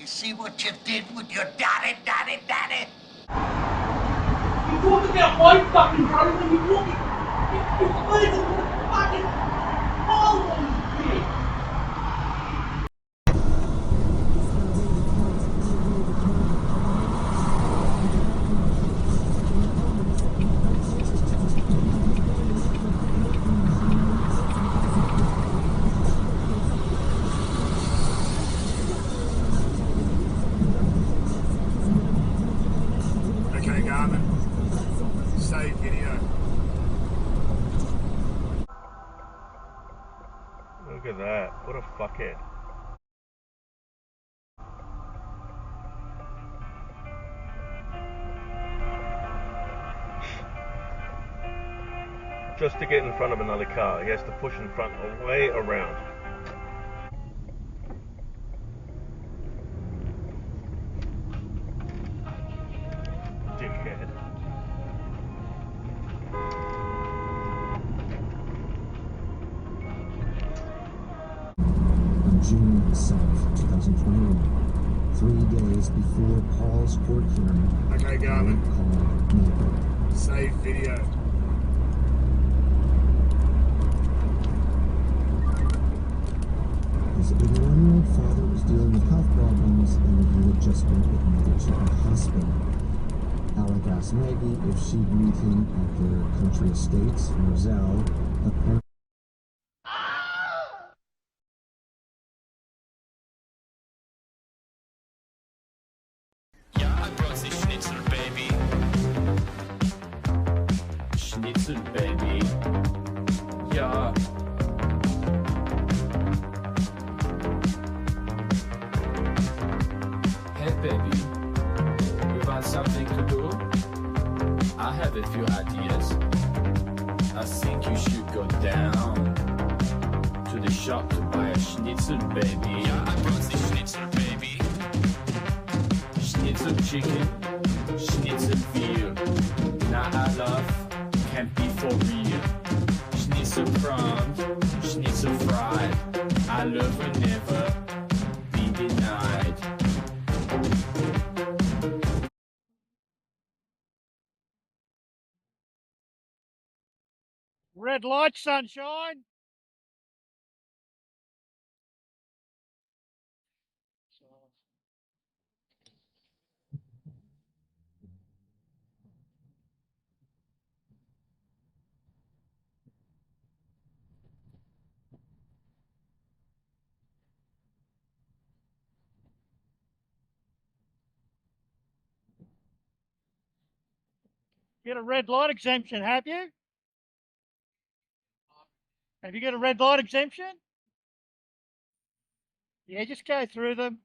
See what you did with your daddy? You talk about my fucking brother when you walk in place and put a fucking hole on his dick. Okay, Garmin. Save video. Look at that. What a fuckhead. Just to get in front of another car, he has to push in front away around. Dickhead. On June 7th, 2021, 3 days before Paul's court hearing, Okay, Garmin. called Nathan. Save video. His 81-year-old father was dealing with health problems and he had just been admitted to a hospital. Alec asked Maggie if she'd meet him at their country estates in Roselle, apparently. Ja, I brought the Schnitzel, baby. Schnitzel, baby. Ja. Hey, baby. You want something to do? I have a few ideas. I think you should go down to the shop to buy a Schnitzel, baby. Ja, I brought the Schnitzel, baby. Schnitzel chicken, Schnitzel veal. Now I love can't be for real. Schnitzel prawns, Schnitzel fried. I love will never be denied. Red light, sunshine. Get a red light exemption, have you? Have you got a red light exemption? Yeah, just go through them.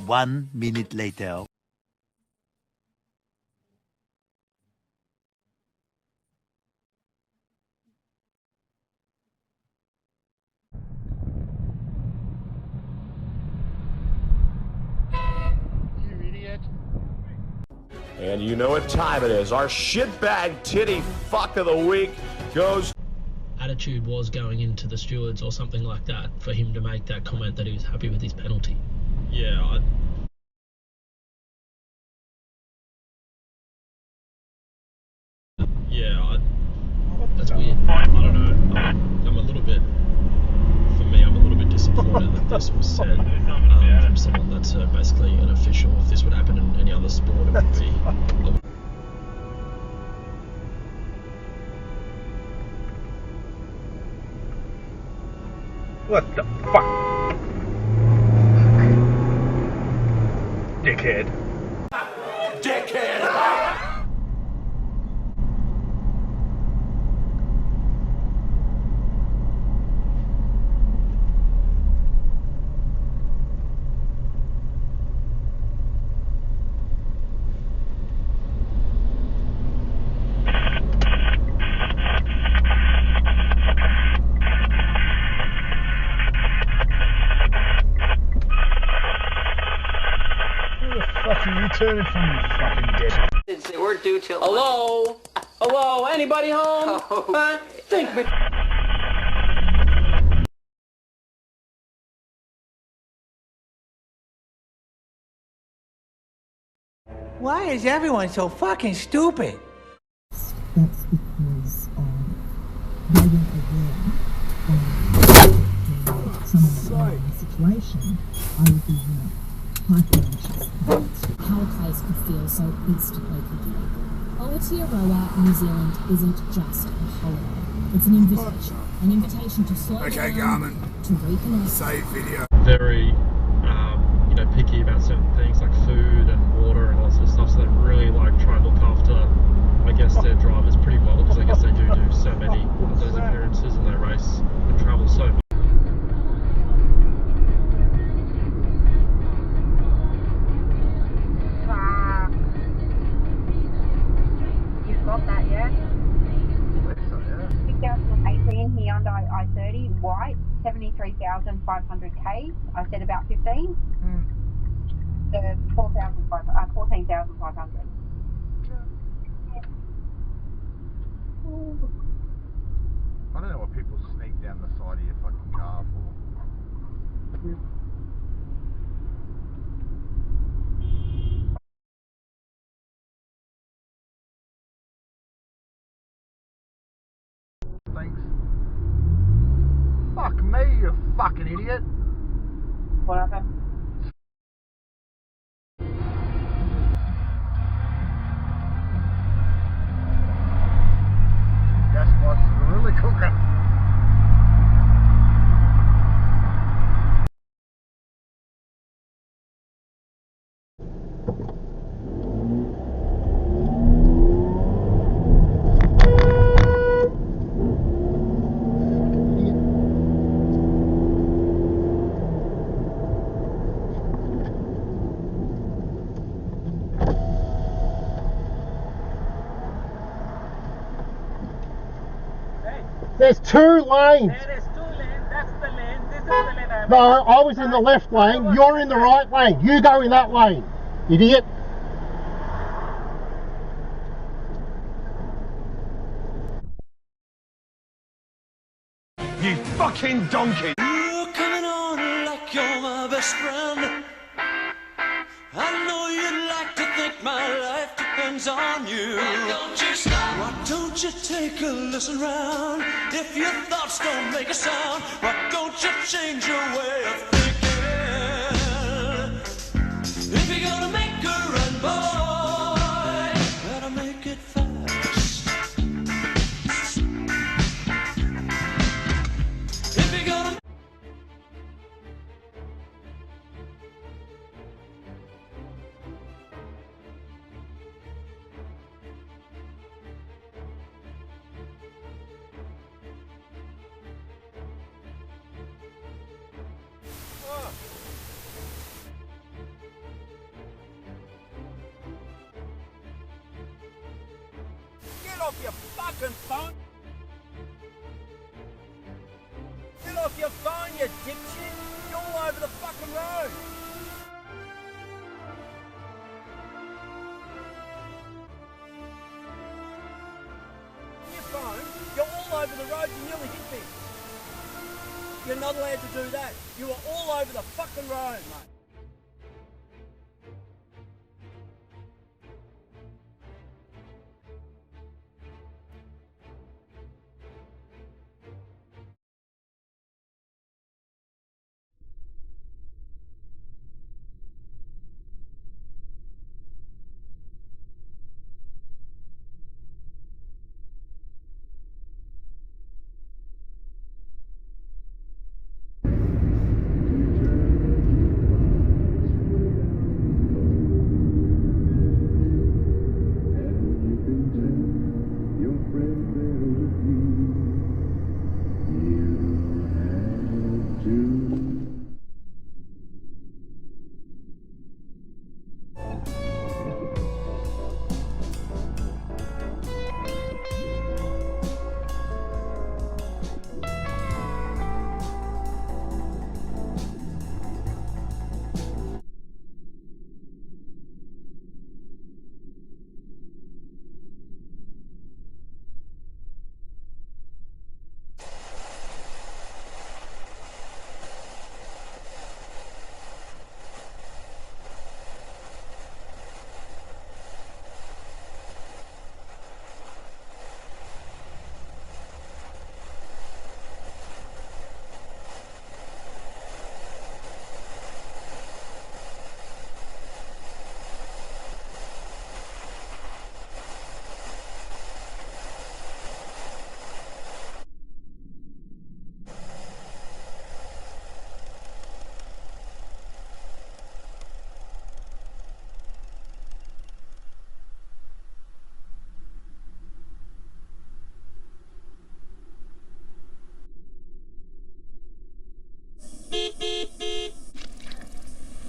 One minute later. You And you know what time it is. Our shitbag titty fuck of the week goes... Attitude was going into the stewards or something like that for him to make that comment that he was happy with his penalty. Yeah, that's weird. I don't know. I'm a little bit, for me, I'm a little bit disappointed that this was said from someone that's basically an official. If this would happen in any other sport, it would be. What the fuck? Dickhead. Turning from you fucking dead. We're due till... Hello? Hello? Anybody home? Huh? Think me. Why is everyone so fucking stupid? That's because they weren't aware of someone in a situation. I would be hyper anxious. How a place could feel so instantly complete. Aotearoa, New Zealand isn't just a holiday. It's an invitation to slow Okay, down, Garmin. to reconnect. Save video. Very, picky about certain things like food and water and all that sort of stuff. So they really try and look after, I guess, their drivers pretty well because I guess they do so many of those appearances and they race and travel so much. That, yeah? 2018 Hyundai i30 white, 73,500 K. I said about 15. The 14,500. I don't know what people sneak down the side of your fucking car for. Thanks. Fuck me, you fucking idiot. What happened? Gas prices are really cooking. There's 2 lanes. There is 2 lanes. That's the lane. This is the lane. No, I was in the left lane. You're in the right lane. You go in that lane, idiot. You fucking donkey! You're coming on like you're my best friend. I know you'd like to think my life depends on you. Why don't you stop? Why don't you take a listen round? If your thoughts don't make a sound, why don't you change your way of thinking? If you're gonna make a run, boy, better make it fast. If you're gonna... Get off your fucking phone! Get off your phone, you dipshit! You're all over the fucking road! You nearly hit me. You're not allowed to do that. You were all over the fucking road, mate.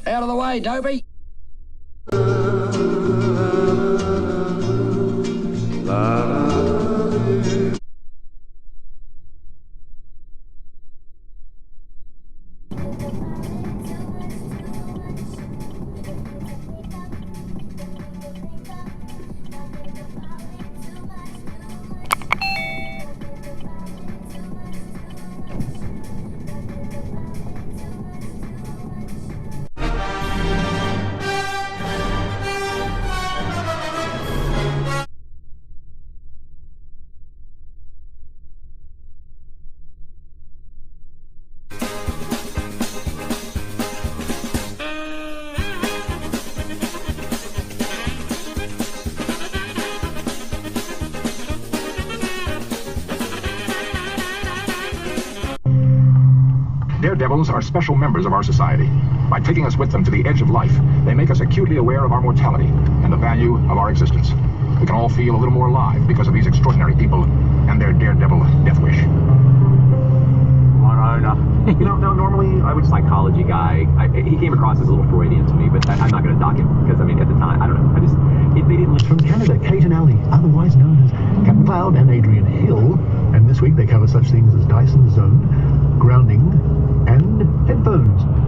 Out of the way, Dopey. Daredevils are special members of our society. By taking us with them to the edge of life, they make us acutely aware of our mortality and the value of our existence. We can all feel a little more alive because of these extraordinary people and their daredevil death wish. You know, no, normally I was a psychology guy. He came across as a little Freudian to me, but I'm not going to dock him because, I mean, at the time, I don't know. They didn't... From Canada, Kate and Ali, otherwise known as Captain Cloud and Adrian Hill. And this week they cover such things as Dyson Zone, grounding, and headphones.